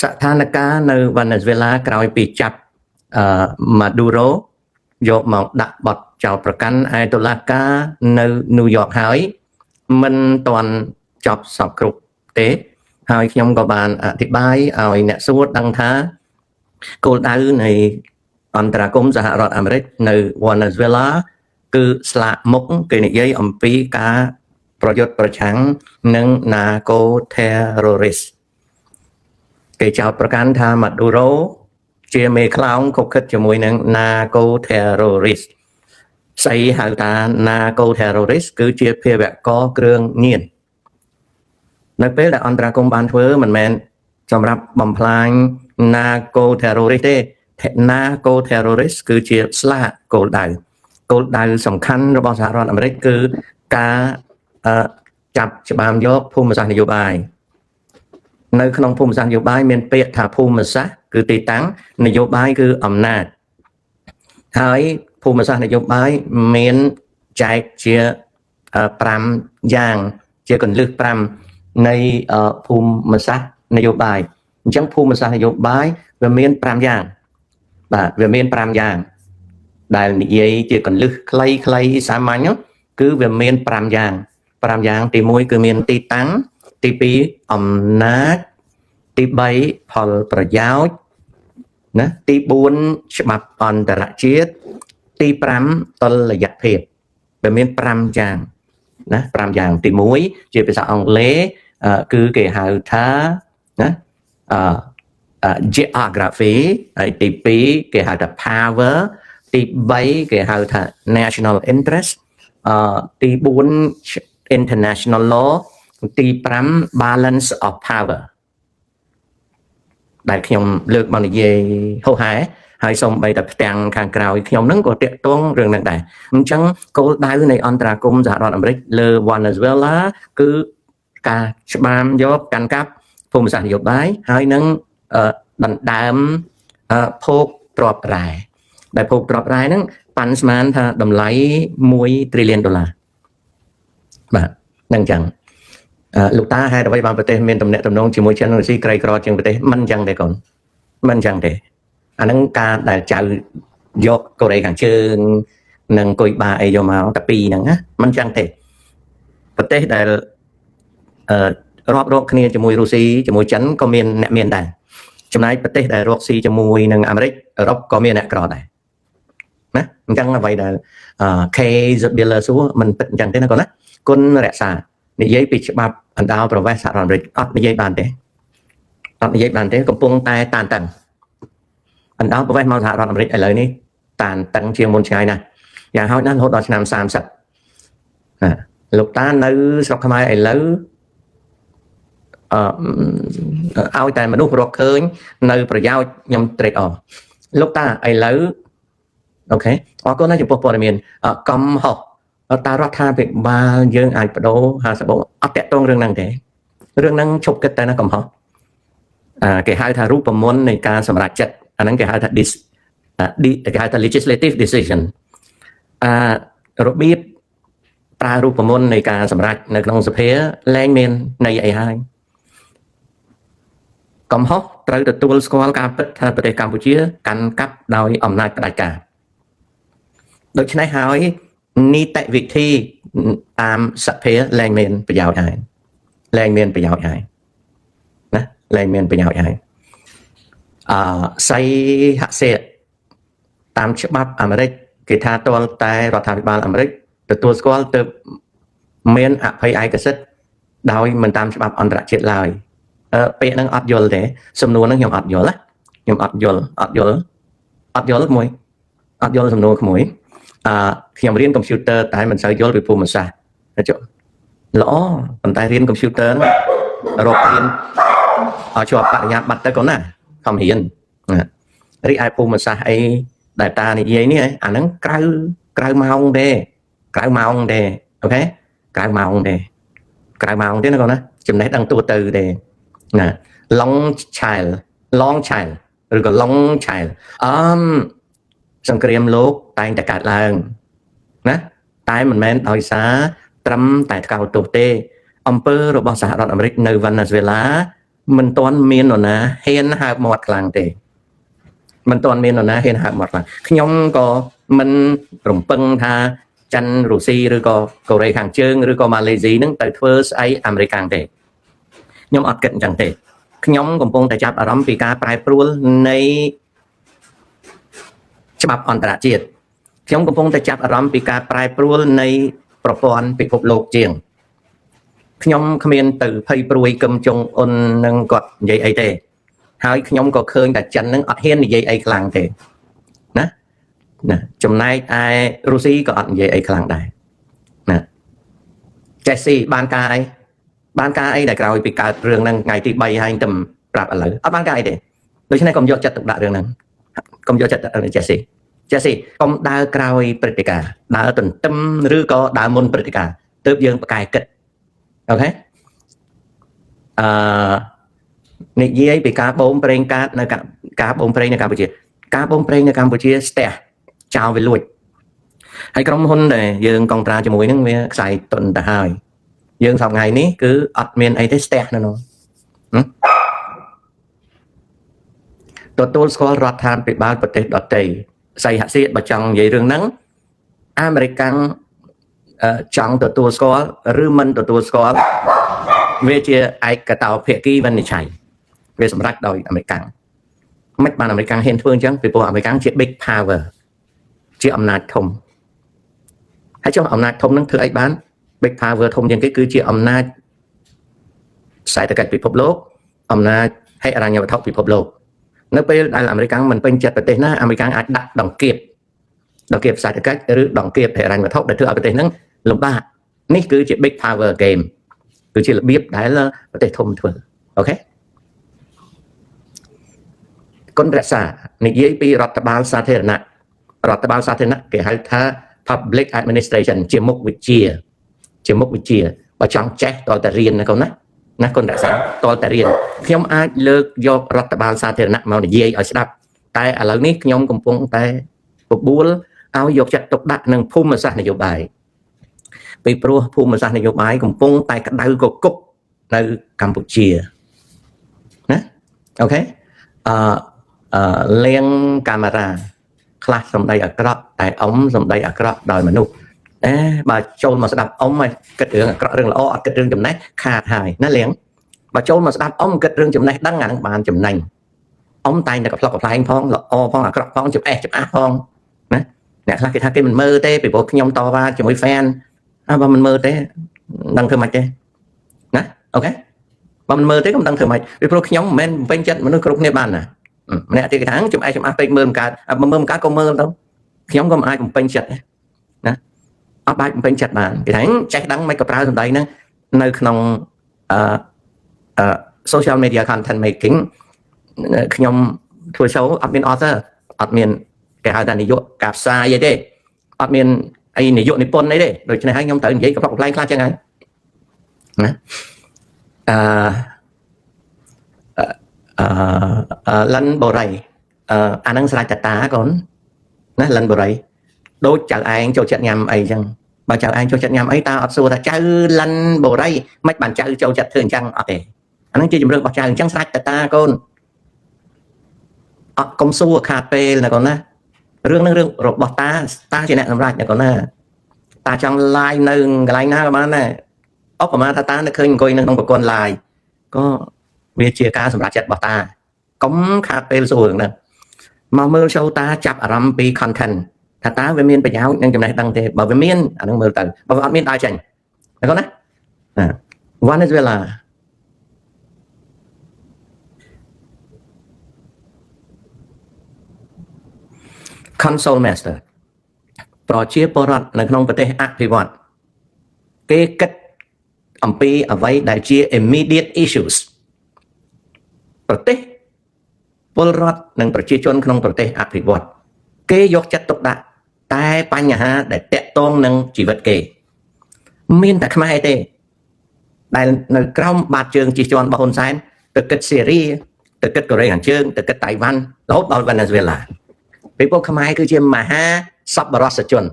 สถานการณ์ในเวเนซุเอลากลายปีจับมาดูโรយកមកដាក់បទចោទប្រកាន់ឯតុលាការនៅញូវយ៉កហើយមិនទាន់ចប់សពគ្រប់ទេហើយខ្ញុំក៏បានអធិប្បាយឲ្យអ្នកសួរដឹងថាគោលដៅនៃអន្តរាគមន៍សហរដ្ឋអាមេរិកនៅវេណេស៊ុយអេឡាគឺស្លាកមុខគេនិយាយអំពីការប្រយុទ្ធប្រឆាំងនឹង narco terrorist គេចោទប្រកាន់ថាម៉ាឌូរ៉ូជាមេខ្លោងខុបខិតជាមួយនឹង narco terrorist ស្អីហៅថា narco terrorist គឺជាភេរវករគ្រឿងញៀននៅពេលដែលអន្តរាគមន៍បានធ្វើមិនមែនសម្រាប់បំផ្លាញ narco terrorist ទេ narco terrorist គឺជាស្លាកគោលដៅសំខាន់របស់សហរដ្ឋអាមេរិកគឺការចាប់ច្បាមយកភូមិសាស្ត្រនយោបាយនៅក្នុងភូមិសាស្ត្រនយោបាយមានពាក្យថាភូមិសាស្ត្រគឺទីតាំងនយោបាយគឺអំណាចហើយភូមិសាស្ត្រនយោបាយមានចែកជា5យ៉ាងជាកន្លឹះ5នៃភូមិសាស្ត្រនយោបាយអញ្ចឹងភូមិសាស្ត្រនយោបាយវាមាន5យ៉ាងបាទវាមាន5យ៉ាងដែលនិយាយជាកន្លឹះខ្លីសាមញ្ញគឺវាមាន5យ៉ាងទី1គឺមានទីតាំងទី2អំណាចទី3ផលប្រយោជន៍ណាទី4ច្បាប់អន្តរជាតិទី5តុល្យភាពវាមាន5យ៉ាងណា5យ៉ាងទី1ជាភាសាអង់គ្លេសគឺគេហៅថាណាgeography ហើយទី2គេហៅថា power ទី3គេហៅថា national interest ទី4 international law ទី5 balance of power ដែលខ្ញុំលើកមកនិយាយហោហែហើយសូម្បីតែផ្ទាំងខាងក្រោយខ្ញុំនឹងក៏តាក់ទងរឿងហ្នឹងដែរអញ្ចឹងគោលដៅនៃអន្តរាគមន៍សហរដ្ឋអាមេរិកលើវ៉ាណេស៊ុយអេឡាគឺការច្បាមយកកាន់កាប់ភូមិសាស្ត្រនយោបាយហើយនឹងដណ្ដើមភោគទ្រព្យរ៉ែដែលភោគទ្រព្យរ៉ែហ្នឹងប៉ាន់ស្មានថាតម្លៃ$1 trillion បាទហ្នឹងចឹងលោកតាហេតុអ្វីបានប្រទេសមានទំនាក់ទំនងជាមួយចិនរុស្ស៊ីក្រីក្រជាងប្រទេសមិនចឹងទេកូនមិនចឹងទេអាហ្នឹងការដែលចៅយកកូរ៉េខាងជើងនិងកុយបាអីយកមកតែពីរហ្នឹងណាមិនចឹងទេប្រទេសដែលរាប់រកគ្នាជាមួយរុស្ស៊ីជាមួយចិនក៏មានអ្នកមានដែរចំណែកប្រទេសដែលរកស៊ីជាមួយនឹងអាមេរិកអឺរ៉ុបក៏មានអ្នកក្រដែរណាអញ្ចឹងអ្វីដែល K Zabiller សួរមិនពិតអញ្ចឹងទេណាកូនណាគុណរក្សានិយាយពីច្បាប់អណ្ដាលប្រវេសសហរដ្ឋអាមេរិកអត់និយាយបានទេកំពុងតែតានតឹងអណ្ដាលប្រវេសមកសហរដ្ឋអាមេរិកឥឡូវនេះតានតឹងជាងមុនឆ្ងាយណាស់យ៉ាងហោចណាស់រហូតដល់ឆ្នាំ30លោកតានៅស្រុកខ្មែរឥឡូវឲ្យតែមនុស្សរកឃើញនៅប្រយោជន៍ខ្ញុំត្រេកអរលោកតាឥឡូវអូខេអរគុណណាស់ចំពោះព័ត៌មានកំហុសតារដ្ឋាភិបាលយើងអាចបដូរ50អត់តាក់ទងរឿងហ្នឹងទេរឿងហ្នឹងឈប់គិតតែណាកំហុសគេហៅថារូបមន្តនៃការសម្រេចចិត្តអាហ្នឹងគេហៅថាគេហៅថា legislative decision របៀបប្រើរូបមន្តនៃការសម្រេចនៅក្នុងសភាលែងមានន័យអីហើយកំហុសត្រូវទទួលស្គាល់ការពិតថាប្រទេសកម្ពុជាកាន់កាប់ដោយអំណាចផ្ដាច់ការដូច្នេះហើយនីតិវិធីតាមសភាលែងមានប្រយោជន៍ហើយណាលែងមានប្រយោជន៍ហើយសីហសេតាមច្បាប់អាមេរិកគេថាទាល់តែរដ្ឋាភិបាលអាមេរិកទទួលស្គាល់ទើបមានអភ័យឯកសិទ្ធិដោយមិនតាមច្បាប់អន្តរជាតិឡើយពាក្យហ្នឹងអត់យល់ទេសំណួរហ្នឹងខ្ញុំអត់យល់ណាខ្ញុំអត់យល់មួយអត់យល់សំណួរក្មួយខ្ញុំរៀនកុំព្យូទ័រតែមិនសូវយល់ពីភូមិសាស្ត្រចុះល្អប៉ុន្តែរៀនកុំព្យូទ័ររករៀនឲ្យជាប់បរិញ្ញាបត្រទៅកូនណាខំរៀនរីឯភូមិសាស្ត្រអីដែលតានិយាយនេះអាហ្នឹងក្រៅម៉ោងទេអូខេក្រៅម៉ោងទេណាកូនណាចំណេះដឹងទូទៅទេណា long child ឬក៏ long child សង្គ្រាមលោកតែងតែកើតឡើងណាតែមិនមែនដោយសារត្រឹមតែថ្កោលទោសទេអំពើរបស់សហរដ្ឋអាមេរិកនៅវេណេស៊ុយអេឡា mình toàn miền rồi nè hên hạ một làng thế mình toàn miền rồi nè hên hạ một làng nhông có mình rủng bưng tha chăn Russia rồi có Korea hàng chương rồi có Malaysia nâng tại first ai American thế nhóm ọt cận chẳng thế nhómកំពុងតែចាប់អារម្មណ៍ពីការប្រែប្រួលនៃច្បាប់អន្តរជាតិខ្ញុំកំពុងតែចាប់អារម្មណ៍ពីការប្រែប្រួលនៃប្រព័ន្ធពិភពលោកជាងខ្ញុំគ្មានទៅភ័យព្រួយគឹមចុងអ៊ុននឹងគាត់និយាយអីទេហើយខ្ញុំក៏ឃើញតែចិននឹងអត់ហ៊ាននិយាយអីខ្លាំងទេណាចំណែកឯរុស្ស៊ីក៏អត់និយាយអីខ្លាំងដែរណាចេះស៊ីបានការអីដែលក្រោយពីកើតរឿងហ្នឹងថ្ងៃទី3ហើយទៅប្រាប់ឥឡូវអត់បានការអីទេដូច្នេះកុំយកចិត្តទុកដាក់រឿងហ្នឹងកុំយកចិត្តចេះស៊ីកុំដើរក្រោយព្រឹត្តិការណ៍ដើរទន្ទឹមឬក៏ដើរមុនព្រឹត្តិការណ៍ទើបយើងប្រកែកគិតអូខេនិយាយពីការបូមប្រេងកាតនៅការបូមប្រេងនៅកម្ពុជាការបូមប្រេងនៅកម្ពុជាស្ទះចោលវាលួចហើយក្រុមហ៊ុនដែលយើងកងត្រាជាមួយនឹងវាខ្សែទុនទៅហើយយើងសប្តាហ៍នេះគឺអត់មានអីទេស្ទះនៅនោះទទួលស្គាល់រដ្ឋាភិបាលប្រទេសដទៃសីហសៀតបើចង់និយាយរឿងហ្នឹងអាមេរិកចង់ទទួលស្គាល់ឬមិនទទួលស្គាល់វាជាឯកតោភាគីវិនិច្ឆ័យវាសម្រេចដោយអាមេរិកមិនបានអាមេរិកហ៊ានធ្វើអញ្ចឹងពីព្រោះអាមេរិកជា big power ជាអំណាចធំហើយចុះអំណាចធំហ្នឹងធ្វើអីបាន big power ធំជាងគេគឺជាអំណាចសេដ្ឋកិច្ចពិភពលោកអំណាចហិរញ្ញវត្ថុពិភពលោកនៅពេលដែលអាមេរិកមិនពេញចិត្តប្រទេសណាអាមេរិកអាចដាក់ដង្កៀបសេដ្ឋកិច្ចឬដង្កៀបហិរញ្ញវត្ថុដែលធ្វើឲ្យប្រទេសហ្នឹងលំបាកនេះគឺជា big power game គឺជារបៀបដែលប្រទេសធំធ្វើអូខេគុណរក្សានិយាយពីរដ្ឋបាលសាធារណៈគេហៅថា public administration ជាមុខវិជ្ជាបើចង់ចេះតើតរៀនណាកូនណាគុណរក្សាតើតរៀនខ្ញុំអាចលើកយករដ្ឋបាលសាធារណៈមកនិយាយឲ្យស្ដាប់តែឥឡូវនេះខ្ញុំកំពុងតែបបួលឲ្យយកចិត្តទុកដាក់នឹងភូមិសាស្ត្រនយោបាយពីព្រោះភូមិសាស្ត្រនយោបាយកំពុងតែក្តៅកគុកនៅកម្ពុជាណាអូខេលៀងកាមេរ៉ាខ្លះសម្ដីអាក្រក់តែអ៊ំសម្ដីអាក្រក់ដោយមនុស្សបើចូលមកស្ដាប់អ៊ំឲ្យគិតរឿងអាក្រក់រឿងល្អអត់គិតរឿងចំណេះខាតហើយណាលៀងបើចូលមកស្ដាប់អ៊ំគិតរឿងចំណេះដឹងអានឹងបានចំណេញអ៊ំតែងតែកំ pl ុកកំ pl ែងផងល្អផងអាក្រក់ផងចំអះផងណាអ្នកខ្លះគេថាគេមិនមើលទេពីព្រោះខ្ញុំតវ៉ាជាមួយ fan បើមិនមើលទេដឹងធ្វើម៉េចទេណាអូខេបើមិនមើលទេក៏មិនដឹងធ្វើម៉េចពីព្រោះខ្ញុំមិនមែនពេញចិត្តមនុស្សគ្រប់គ្នាបានណាម្នាក់ទៀតគេថាចំអះពេកមើលមិនកើតមើលមិនកើតក៏មើលទៅខ្ញុំក៏មិនអាចបំពេញចិត្តណាអត់បាច់បំពេញចិត្តបានគេថាចេះដឹងមិនក៏ប្រើសម្ដីហ្នឹងនៅក្នុងsocial media content making ខ្ញុំធ្វើ show អត់មាន author អត់មានគេហៅថានាយកការផ្សាយអីទេអត់មានអីនាយកនិពន្ធអីទេដូច្នេះហើយខ្ញុំត្រូវនិយាយកំប្លុកកំប្លែងខ្លះចឹងហើយណាលិនបូរីអានឹងស្រេចតាកូនណាលិនបូរីដូចចៅឯងចូលចិត្តញ៉ាំអីចឹងបើចៅឯងចូលចិត្តញ៉ាំអីតើអត់សួរថាចៅលិនបូរីមិនបានចៅចូលចិត្តធ្វើអញ្ចឹងអត់ទេអានឹងជាជំរឿនរបស់ចៅអញ្ចឹងស្រេចតាកូនអត់កុំសួរខាតពេលណាកូនណារឿងនឹងរឿងរបស់តាជាអ្នកសម្រេចណាកូនណាតាចង់ live នៅកន្លែងណាក៏បានដែរអុកប្រហែលថាតានៅឃើញអង្គុយនៅក្នុងប្រព័ន្ធ live ក៏វាជាការសម្រេចចិត្តរបស់តាកុំខាតពេលសួរហ្នឹងមកមើល show តាចាប់អារម្មណ៍ពី content ថាតើវាមានប្រយោជន៍នឹងចំណេះដឹងទេបើវាមានអានឹងមើលទៅបើវាអត់មានដើរចេញណាកូនណាVenezuela Console Master ប្រជាពលរដ្ឋនៅក្នុងប្រទេសអភិវឌ្ឍគេគិតអំពីអ្វីដែលជា immediate issues ប្រទេសពលរដ្ឋនិងប្រជាជនក្នុងប្រទេសអភិវឌ្ឍគេយកចិត្តទុកដាក់តែបញ្ហាដែលតាក់ទងនឹងជីវិតគេមានតែខ្មែរទេដែលនៅក្រោមបាតជើងជិះជាន់របស់ហ៊ុនសែនទៅគិតសេរីទៅគិតកូរ៉េខាងជើងទៅគិតតៃវ៉ាន់រហូតដល់វេណេស៊ុយអេឡាពីព្រោះខ្មែរគឺជាមហាសប្បុរសជន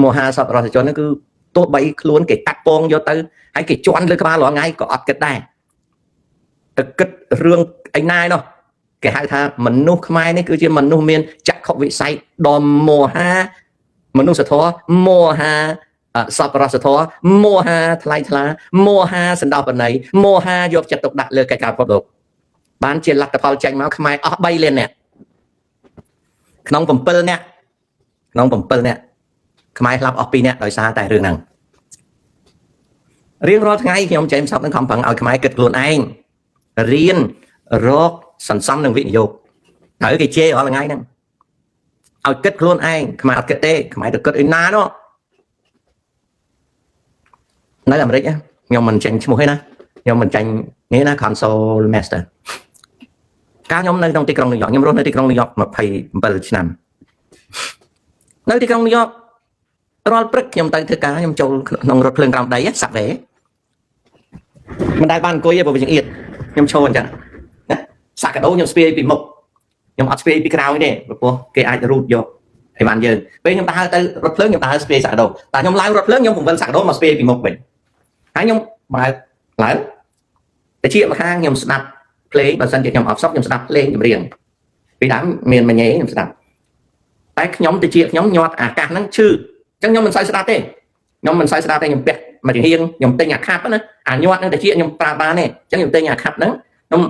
ហ្នឹងគឺទោះបីខ្លួនគេកាត់ពងយកទៅហើយគេជន់លើក្បាលរាល់ថ្ងៃក៏អត់គិតដែរ គិតរឿងឯណាយនោះគេហៅថាមនុស្សខ្មែរនេះគឺជាមនុស្សមានចក្ខុវិស័យដ៏មហាមនុស្សធម៌មហាសប្បុរសធម៌មហាថ្លៃថ្លាមហាសណ្ដោបន័យមហាយកចិត្តទុកដាក់លើកិច្ចការពិភពលោកបានជាលទ្ធផលចេញមកខ្មែរអស់3លាននាក់ក្នុង7នាក់ខ្មែរស្លាប់អស់2នាក់ដោយសារតែរឿងហ្នឹងរៀងរាល់ថ្ងៃខ្ញុំចេញសពនឹងខំប្រឹងឲ្យខ្មែរគិតខ្លួនឯងរៀនរកសន្សំនិងវិនិយោគហើយគេជេររាល់ថ្ងៃហ្នឹងឲ្យគិតខ្លួនឯងខ្មែរអត់គិតទេខ្មែរទៅគិតឯណានោះនៅអាមេរិកខ្ញុំមិនចេញឈ្មោះទេណាខ្ញុំមិនចាញ់នេះណា console master កាលខ្ញុំនៅក្នុងទីក្រុងញូវយ៉កខ្ញុំរស់នៅទីក្រុងញូវយ៉ក27ឆ្នាំនៅទីក្រុងញូវយ៉ករាល់ព្រឹកខ្ញុំទៅធ្វើការខ្ញុំចូលក្នុងរថភ្លើងក្រោមដីសាប់វេមិនដែលបានអង្គុយទេព្រោះវាចង្អៀតខ្ញុំឈរអញ្ចឹងណាសាក់កាដូខ្ញុំស្ពាយពីមុខខ្ញុំអត់ស្ពាយពីក្រោយទេព្រោះគេអាចរូតយកអីបានយើងពេលខ្ញុំដើរទៅរថភ្លើងខ្ញុំដើរស្ពាយសាក់កាដូតែខ្ញុំឡើងរថភ្លើងខ្ញុំពង្វិលសាក់កាដូមកស្ពាយពីមុខវិញហើយខ្ញុំបើកឡើងតែជាម្ខាងខ្ញុំស្ដាប់ភ្លេងបើសិនជាខ្ញុំអត់សក់ខ្ញុំស្ដាប់ភ្លេងចម្រៀងពីដើមមានមញ៉េខ្ញុំស្ដាប់តែខ្ញុំទៅជាខ្ញុំញាត់អាកាសហ្នឹងឈឺអញ្ចឹងខ្ញុំមិនសូវស្ដាប់ទេខ្ញុំមិនសូវស្ដាប់ទេខ្ញុំពាក់មករៀងខ្ញុំទិញអាខាប់ណាអាញាត់ហ្នឹងទៅជាខ្ញុំប្រើបានទេអញ្ចឹងខ្ញុំទិញអាខាប់ហ្នឹងខ្ញុំ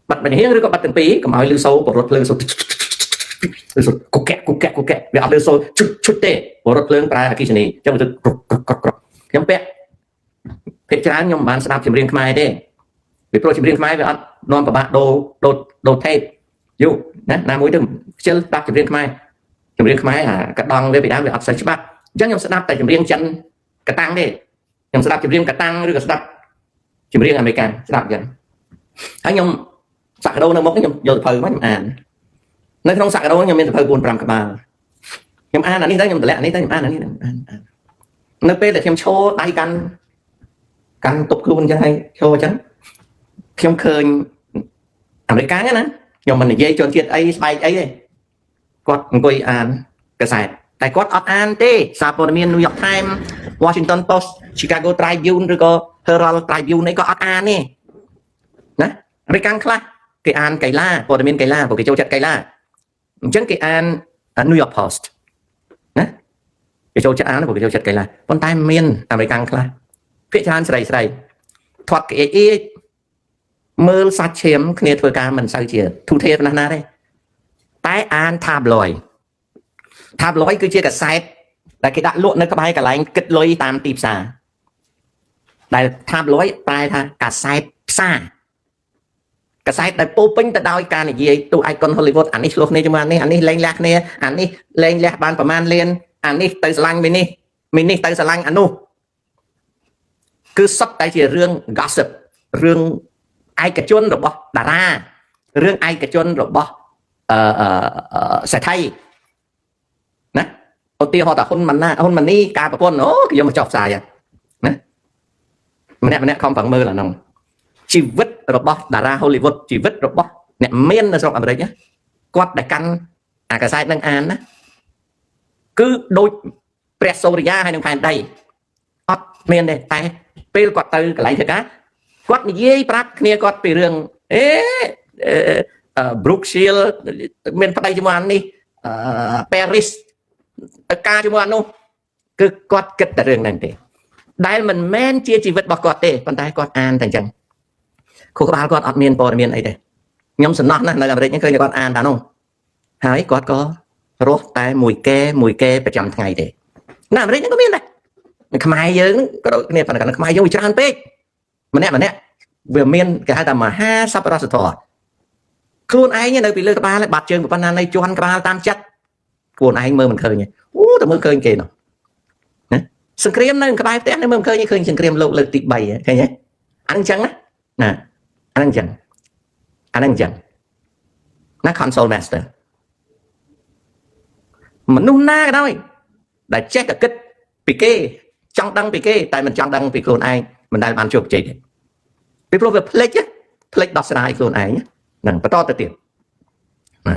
បាត់មករៀងឬក៏បាត់ទាំងពីរកុំឲ្យលឺសូបរត់ភ្លើងសូកុកកវាអត់លឺសូឈុតទេបរត់ភ្លើងប្រើអគ្គិសនីអញ្ចឹងទៅខ្ញុំពាក់ភាគច្រើនខ្ញុំមិនបានស្ដាប់ចម្រៀងខ្មែរទេពីព្រោះចម្រៀងខ្មែរវាអត់នាំប្របាក់ដូរថេបយូណាមួយទៅខ្ជិលស្ដាប់ចម្រៀងខ្មែរអាកដងវាពីដើមវាអត់សូវច្បាស់អញ្ចឹងខ្ញុំស្ដាប់តែចម្រៀងចិនកតាំងទេខ្ញុំស្ដាប់ចម្រៀងកតាំងឬក៏ស្ដាប់ចម្រៀងអាមេរិកស្ដាប់អញ្ចឹងហើយខ្ញុំសាក់កាដូនៅមុខខ្ញុំយកទៅភៅមកខ្ញុំអាននៅក្នុងសាក់កាដូខ្ញុំមានទៅភៅ 4-5 ក្បាលខ្ញុំអានអានេះទៅខ្ញុំតម្លាក់អានេះទៅខ្ញុំអានអានេះនៅពេលដែលខ្ញុំឈរដៃកាន់ទប់ខ្លួនអញ្ចឹងហើយឈរអញ្ចឹងខ្ញុំឃើញអាមេរិកណាខ្ញុំមិននិយាយជនជាតិអីស្បែកអីទេគាត់អង្គុយអានកសែតតែគាត់អត់អានទេសារព័ត៌មាន New York Times Washington Post Chicago Tribune ឬក៏ Herald Tribune នេះក៏អត់អានទេណាអាមេរិកខ្លះគេអានកីឡាព័ត៌មានកីឡាព្រោះគេចូលចិត្តកីឡាអញ្ចឹងគេអាន New York Post ណាគេចូលចិត្តអានព្រោះគេចូលចិត្តកីឡាប៉ុន្តែមានអាមេរិកខ្លះភាគច្រើនស្រីធាត់ក្អៀកមើលសាច់ឈាមគ្នាធ្វើការមិនសូវជាធូរធារប៉ុណ្ណាទេតែអាន tabloid គឺជាកាសែតដែលគេដាក់លក់នៅក្បែរកន្លែងគិតលុយតាមទីផ្សារដែល tabloid តែថាកាសែតផ្សារកាសែតដែលពោពេញទៅដោយការនិយាយទូអៃកុន Hollywood អានេះឆ្លោះគ្នាជាមួយអានេះលែងលះគ្នាអានេះលែងលះបានប្រមាណលានអានេះទៅស្រឡាញ់មីនេះទៅស្រឡាញ់អានោះគឺសុទ្ធតែជារឿង gossip រឿងឯកជនរបស់តារារឿងឯកជនរបស់សេដ្ឋីណាឧទាហរណ៍ថាហ៊ុនម៉ាណីការប្រពន្ធអូគេយកមកចុះផ្សាយណាម្នាក់ខំប្រឹងមើលអាហ្នឹងជីវិតរបស់តារា Hollywood ជីវិតរបស់អ្នកមាននៅស្រុកអាមេរិកគាត់ដែលកាន់អាកាសែតនឹងអានណាគឺដូចព្រះសូរិយាហើយនឹងផែនដីអត់មានទេតែពេលគាត់ទៅកន្លែងធ្វើការគាត់និយាយប្រាប់គ្នាគាត់ពីរឿងBrooke Shields មានប្តីជាមួយអានេះParis ទៅការជាមួយអានោះគឺគាត់គិតតែរឿងហ្នឹងទេដែលមិនមែនជាជីវិតរបស់គាត់ទេប៉ុន្តែគាត់អានតែអញ្ចឹងខួរក្បាលគាត់អត់មានព័ត៌មានអីទេខ្ញុំសំណោះណាស់នៅអាមេរិកឃើញគាត់អានតែនោះហើយគាត់ក៏រស់តែមួយកែប្រចាំថ្ងៃទេនៅអាមេរិកហ្នឹងក៏មានដែរខ្មែរយើងក៏ដូចគ្នាប៉ុន្តែខ្មែរយើងវាច្រើនពេកម្នាក់វាមានគេហៅថាមហាសប្បុរសធម៌ខ្លួនឯងនៅពីលើក្បាលបាត់ជើងប៉ុណ្ណានៅជន់ក្បាលតាមចិត្តខ្លួនឯងមើលមិនឃើញទេអូតែមើលឃើញគេនោះណាសង្គ្រាមនៅក្បែរផ្ទះនៅមើលមិនឃើញឃើញសង្គ្រាមលោកលើកទី3ឃើញទេអាហ្នឹងអញ្ចឹងណាអាហ្នឹងអញ្ចឹងណា console master មនុស្សណាក៏ដោយដែលចេះតែគិតពីគេចង់ដឹងពីគេតែមិនចង់ដឹងពីខ្លួនឯងមិនដែលបានជោគជ័យទេពីព្រោះវាភ្លេចដោះស្រាយខ្លួនឯងហ្នឹងបន្តទៅទៀតណា